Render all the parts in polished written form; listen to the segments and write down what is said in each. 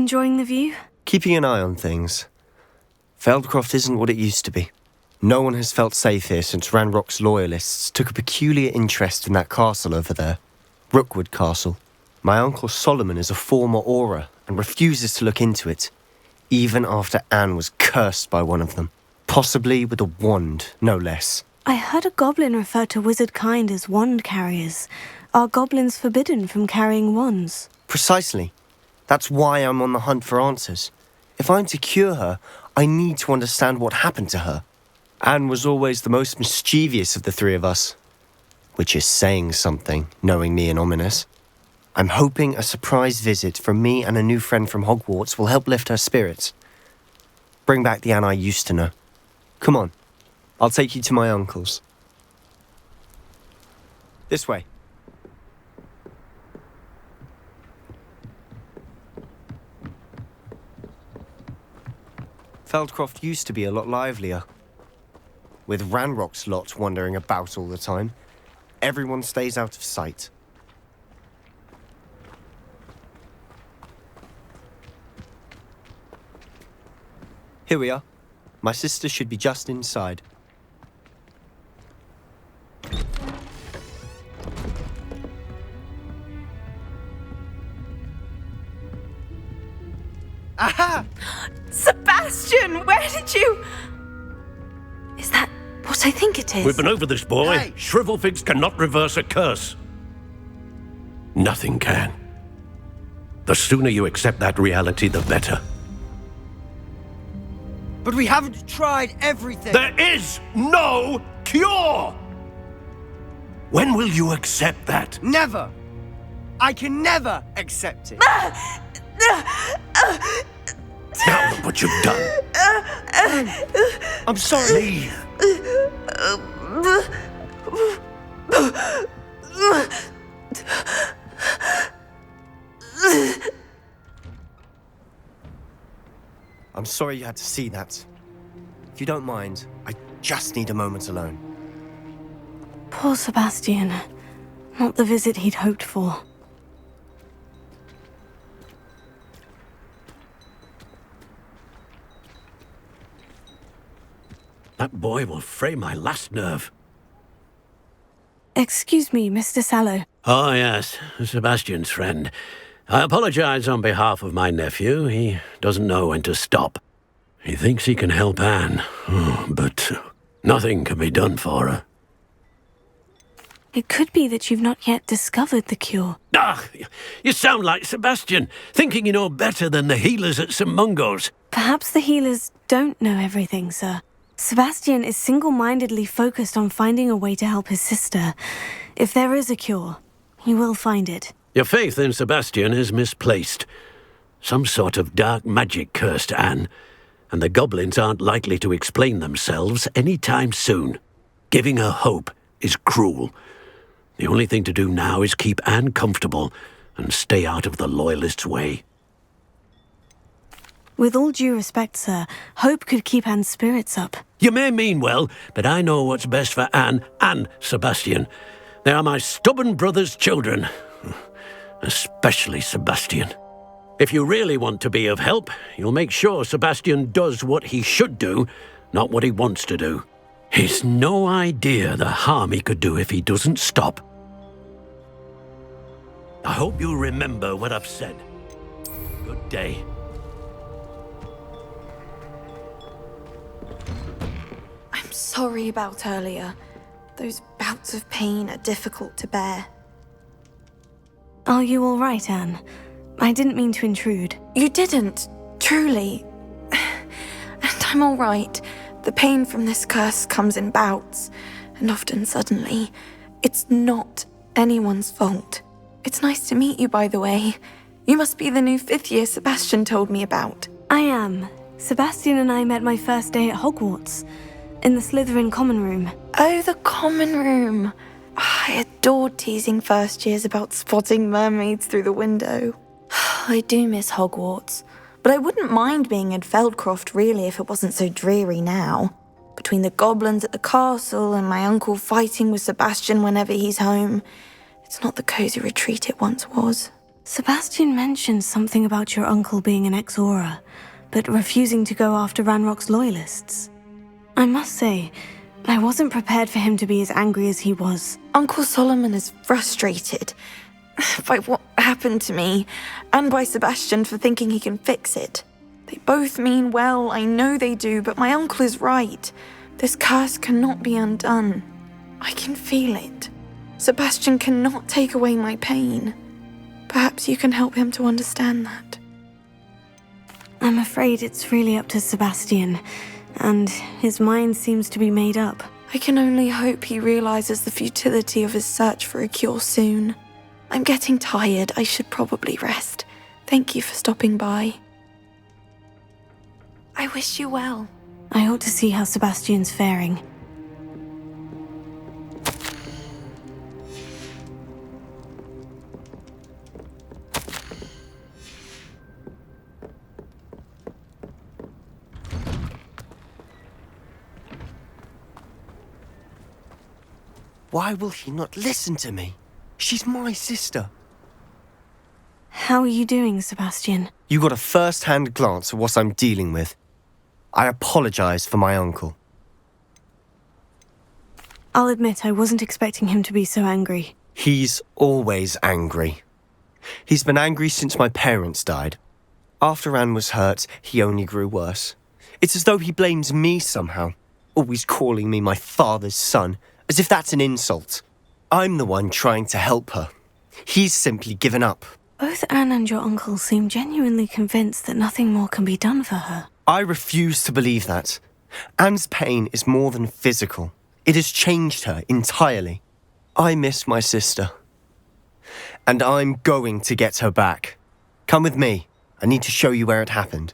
Enjoying the view? Keeping an eye on things. Feldcroft isn't what it used to be. No one has felt safe here since Ranrock's loyalists took a peculiar interest in that castle over there. Rookwood Castle. My uncle Solomon is a former Auror and refuses to look into it, even after Anne was cursed by one of them. Possibly with a wand, no less. I heard a goblin refer to wizard kind as wand carriers. Are goblins forbidden from carrying wands? Precisely. That's why I'm on the hunt for answers. If I'm to cure her, I need to understand what happened to her. Anne was always the most mischievous of the three of us. Which is saying something, knowing me and Ominous. I'm hoping a surprise visit from me and a new friend from Hogwarts will help lift her spirits. Bring back the Anne I used to know. Come on, I'll take you to my uncle's. This way. Feldcroft used to be a lot livelier. With Ranrock's lot wandering about all the time, everyone stays out of sight. Here we are. My sister should be just inside. Aha! Sebastian, where did you... Is that what I think it is? We've been over this, boy. Hey. Shrivelfigs cannot reverse a curse. Nothing can. The sooner you accept that reality, the better. But we haven't tried everything. There is no cure! When will you accept that? Never. I can never accept it. Now look what you've done. I'm sorry. Leave. I'm sorry you had to see that. If you don't mind, I just need a moment alone. Poor Sebastian. Not the visit he'd hoped for. That boy will fray my last nerve. Excuse me, Mr. Sallow. Oh, yes, Sebastian's friend. I apologize on behalf of my nephew. He doesn't know when to stop. He thinks he can help Anne, but nothing can be done for her. It could be that you've not yet discovered the cure. Ah, you sound like Sebastian, thinking you know better than the healers at St. Mungo's. Perhaps the healers don't know everything, sir. Sebastian is single-mindedly focused on finding a way to help his sister. If there is a cure, he will find it. Your faith in Sebastian is misplaced. Some sort of dark magic cursed Anne, and the goblins aren't likely to explain themselves any time soon. Giving her hope is cruel. The only thing to do now is keep Anne comfortable and stay out of the Loyalists' way. With all due respect, sir, hope could keep Anne's spirits up. You may mean well, but I know what's best for Anne and Sebastian. They are my stubborn brother's children. Especially Sebastian. If you really want to be of help, you'll make sure Sebastian does what he should do, not what he wants to do. He's no idea the harm he could do if he doesn't stop. I hope you remember what I've said. Good day. I'm sorry about earlier. Those bouts of pain are difficult to bear. Are you all right, Anne? I didn't mean to intrude. You didn't, truly. And I'm all right. The pain from this curse comes in bouts, and often suddenly. It's not anyone's fault. It's nice to meet you, by the way. You must be the new 5th year Sebastian told me about. I am. Sebastian and I met my first day at Hogwarts, in the Slytherin common room. Oh, the common room. I adored teasing first years about spotting mermaids through the window. I do miss Hogwarts, but I wouldn't mind being in Feldcroft really if it wasn't so dreary now. Between the goblins at the castle and my uncle fighting with Sebastian whenever he's home, it's not the cosy retreat it once was. Sebastian mentioned something about your uncle being an ex-Aura, but refusing to go after Ranrock's loyalists. I must say, I wasn't prepared for him to be as angry as he was. Uncle Solomon is frustrated by what happened to me, and by Sebastian for thinking he can fix it. They both mean well, I know they do, but my uncle is right. This curse cannot be undone. I can feel it. Sebastian cannot take away my pain. Perhaps you can help him to understand that. I'm afraid it's really up to Sebastian, and his mind seems to be made up. I can only hope he realizes the futility of his search for a cure soon. I'm getting tired. I should probably rest. Thank you for stopping by. I wish you well. I ought to see how Sebastian's faring. Why will he not listen to me? She's my sister. How are you doing, Sebastian? You got a first-hand glance at what I'm dealing with. I apologize for my uncle. I'll admit I wasn't expecting him to be so angry. He's always angry. He's been angry since my parents died. After Anne was hurt, he only grew worse. It's as though he blames me somehow, always calling me my father's son, as if that's an insult. I'm the one trying to help her. He's simply given up. Both Anne and your uncle seem genuinely convinced that nothing more can be done for her. I refuse to believe that. Anne's pain is more than physical. It has changed her entirely. I miss my sister. And I'm going to get her back. Come with me. I need to show you where it happened.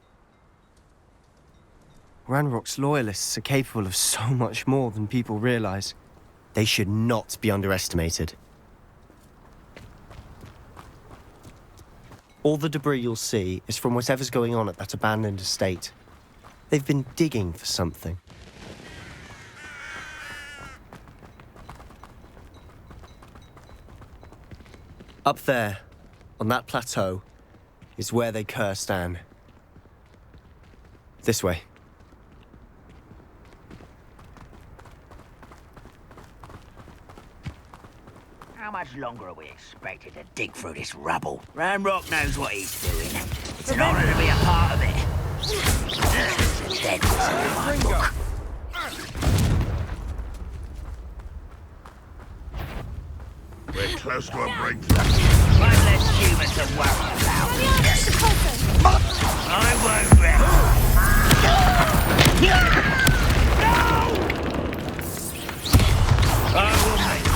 Ranrock's loyalists are capable of so much more than people realize. They should not be underestimated. All the debris you'll see is from whatever's going on at that abandoned estate. They've been digging for something. Up there, on that plateau, is where they cursed Anne. This way. How much longer are we expected to dig through this rubble? Ranrock knows what he's doing. It's an honor to be a part of it. The dead was in my book. We're close to a breakthrough. One less human to worry about. I won't rest. I will make it.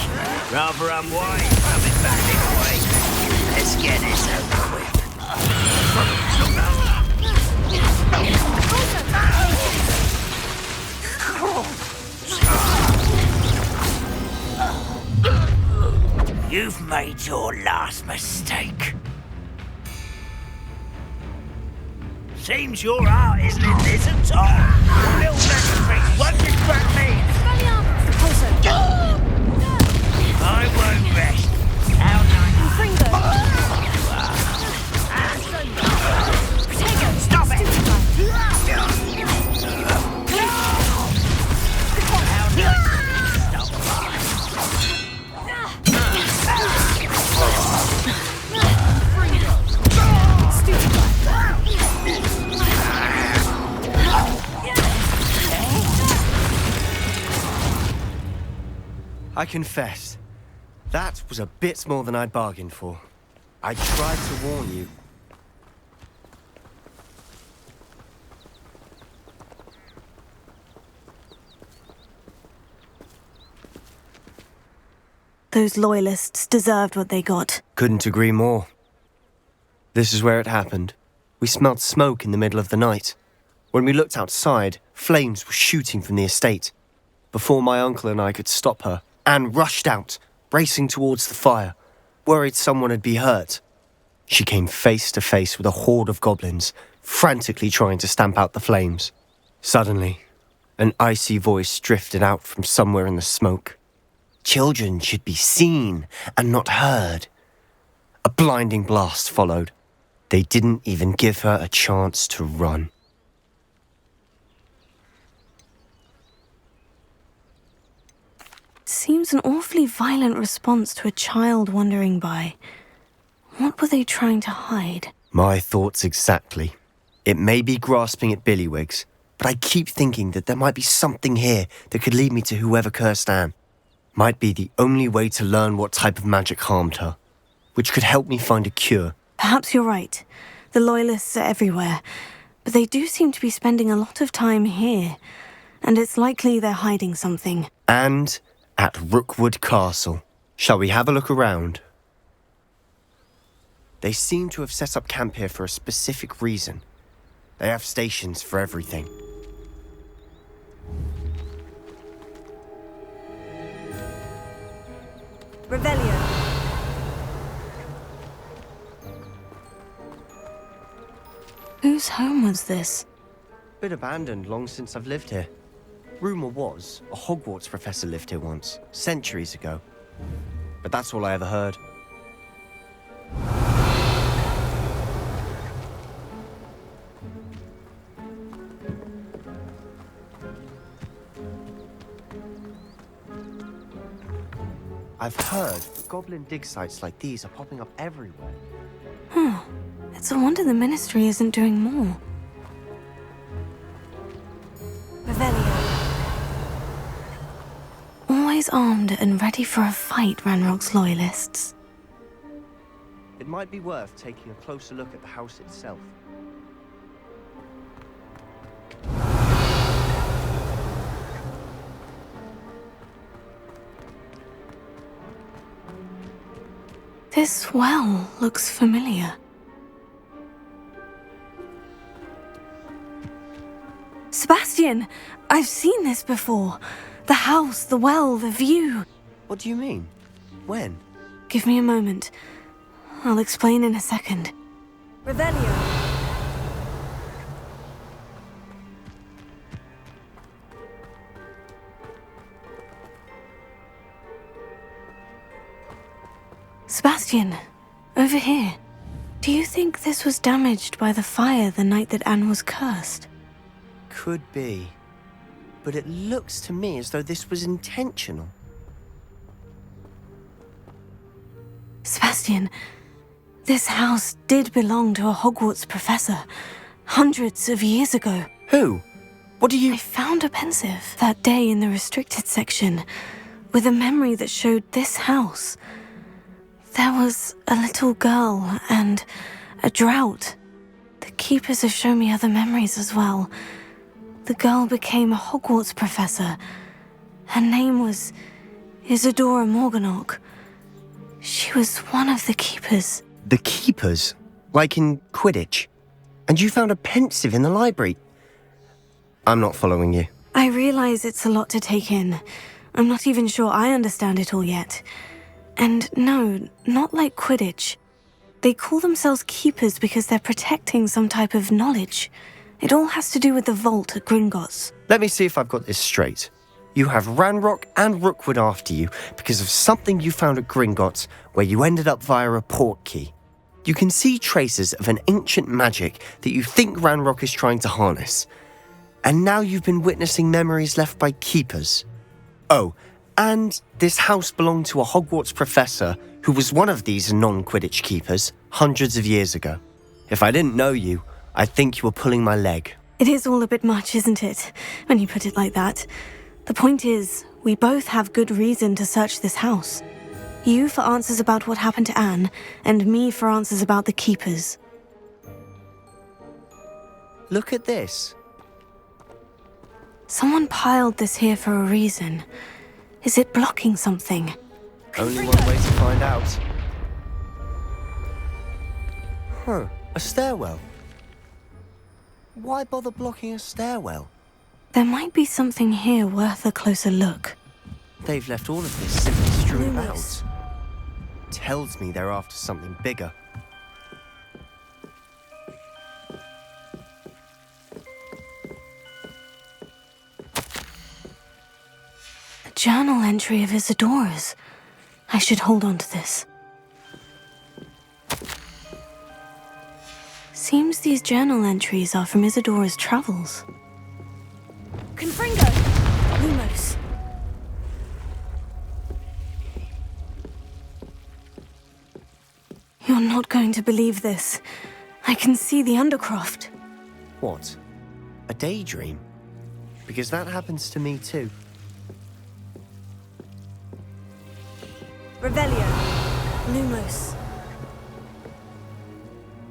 Rather unwise coming back this way. Let's get this over with. You've made your last mistake. Seems your art isn't in this at all. Little masterpiece, once it's back me. I won't rest. How nice. Stop it! I confess, that was a bit more than I'd bargained for. I tried to warn you. Those loyalists deserved what they got. Couldn't agree more. This is where it happened. We smelled smoke in the middle of the night. When we looked outside, flames were shooting from the estate. Before my uncle and I could stop her, Anne rushed out, racing towards the fire, worried someone had been hurt. She came face to face with a horde of goblins, frantically trying to stamp out the flames. Suddenly, an icy voice drifted out from somewhere in the smoke. Children should be seen and not heard. A blinding blast followed. They didn't even give her a chance to run. It seems an awfully violent response to a child wandering by. What were they trying to hide? My thoughts exactly. It may be grasping at Billywigs, but I keep thinking that there might be something here that could lead me to whoever cursed Anne. Might be the only way to learn what type of magic harmed her, which could help me find a cure. Perhaps you're right. The Loyalists are everywhere, but they do seem to be spending a lot of time here, and it's likely they're hiding something. And at Rookwood Castle. Shall we have a look around? They seem to have set up camp here for a specific reason. They have stations for everything. Revelio. Whose home was this? Been abandoned long since I've lived here. Rumour was, a Hogwarts professor lived here once, centuries ago. But that's all I ever heard. I've heard goblin dig sites like these are popping up everywhere. It's a wonder the Ministry isn't doing more. Revelio. Always armed and ready for a fight, Ranrock's Loyalists. It might be worth taking a closer look at the house itself. This well looks familiar. Sebastian! I've seen this before. The house, the well, the view. What do you mean? When? Give me a moment. I'll explain in a second. Revelio. Sebastian, over here. Do you think this was damaged by the fire the night that Anne was cursed? Could be. But it looks to me as though this was intentional. Sebastian, this house did belong to a Hogwarts professor, hundreds of years ago. Who? What do you... I found a pensive that day in the restricted section, with a memory that showed this house. There was a little girl and a drought. The keepers have shown me other memories as well. The girl became a Hogwarts professor. Her name was Isadora Morganach. She was one of the keepers. The keepers? Like in Quidditch? And you found a pensive in the library? I'm not following you. I realize it's a lot to take in. I'm not even sure I understand it all yet. And no, not like Quidditch. They call themselves keepers because they're protecting some type of knowledge. It all has to do with the vault at Gringotts. Let me see if I've got this straight. You have Ranrock and Rookwood after you because of something you found at Gringotts where you ended up via a portkey. You can see traces of an ancient magic that you think Ranrock is trying to harness. And now you've been witnessing memories left by keepers. Oh, and this house belonged to a Hogwarts professor who was one of these non-Quidditch keepers hundreds of years ago. If I didn't know you, I'd think you were pulling my leg. It is all a bit much, isn't it, when you put it like that? The point is, we both have good reason to search this house. You for answers about what happened to Anne, and me for answers about the keepers. Look at this. Someone piled this here for a reason. Is it blocking something? Only one way to find out. A stairwell. Why bother blocking a stairwell? There might be something here worth a closer look. They've left all of this simply strewn Loomis. about. Tells me they're after something bigger. A journal entry of Isadora's. I should hold on to this. Seems these journal entries are from Isadora's travels. Confringo! Lumos. You're not going to believe this. I can see the Undercroft. What? A daydream? Because that happens to me too. Revelio. Lumos.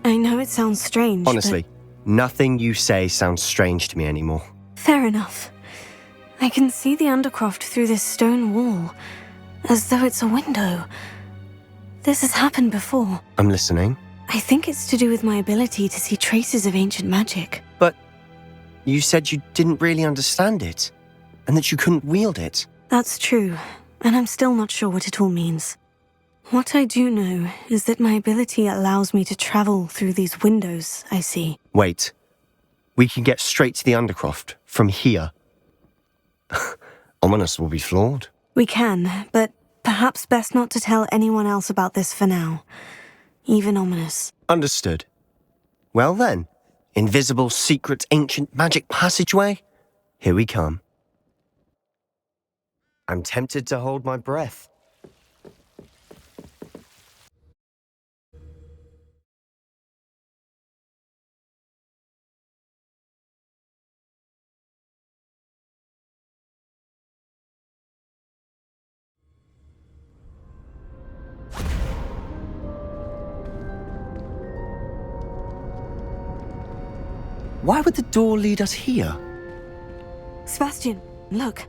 I know it sounds strange, Honestly, nothing you say sounds strange to me anymore. Fair enough. I can see the Undercroft through this stone wall, as though it's a window. This has happened before. I'm listening. I think it's to do with my ability to see traces of ancient magic. But you said you didn't really understand it, and that you couldn't wield it. That's true, and I'm still not sure what it all means. What I do know is that my ability allows me to travel through these windows I see. Wait. We can get straight to the Undercroft from here. Ominous will be floored. We can, but perhaps best not to tell anyone else about this for now. Even Ominous. Understood. Well then, invisible, secret, ancient magic passageway? Here we come. I'm tempted to hold my breath. Why would the door lead us here? Sebastian, look.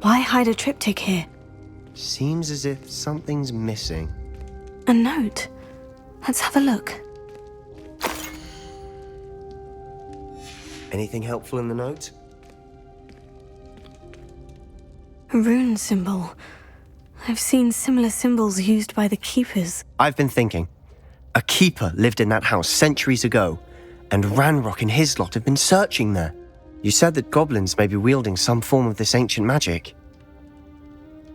Why hide a triptych here? Seems as if something's missing. A note. Let's have a look. Anything helpful in the note? A rune symbol. I've seen similar symbols used by the keepers. I've been thinking. A keeper lived in that house centuries ago, and Ranrock and his lot have been searching there. You said that goblins may be wielding some form of this ancient magic.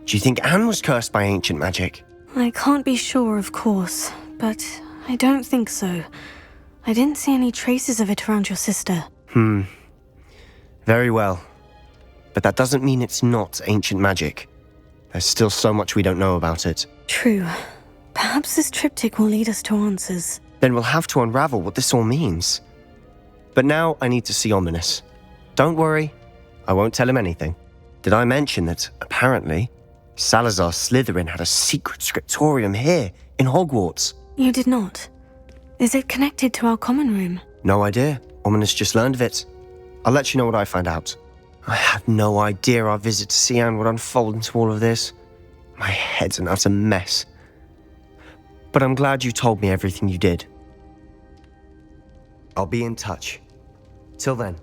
Do you think Anne was cursed by ancient magic? I can't be sure, of course, but I don't think so. I didn't see any traces of it around your sister. Very well. But that doesn't mean it's not ancient magic. There's still so much we don't know about it. True. Perhaps this triptych will lead us to answers. Then we'll have to unravel what this all means. But now I need to see Ominous. Don't worry, I won't tell him anything. Did I mention that, apparently, Salazar Slytherin had a secret scriptorium here, in Hogwarts? You did not. Is it connected to our common room? No idea. Ominous just learned of it. I'll let you know what I find out. I had no idea our visit to Cian would unfold into all of this. My head's an utter mess. But I'm glad you told me everything you did. I'll be in touch. Till then.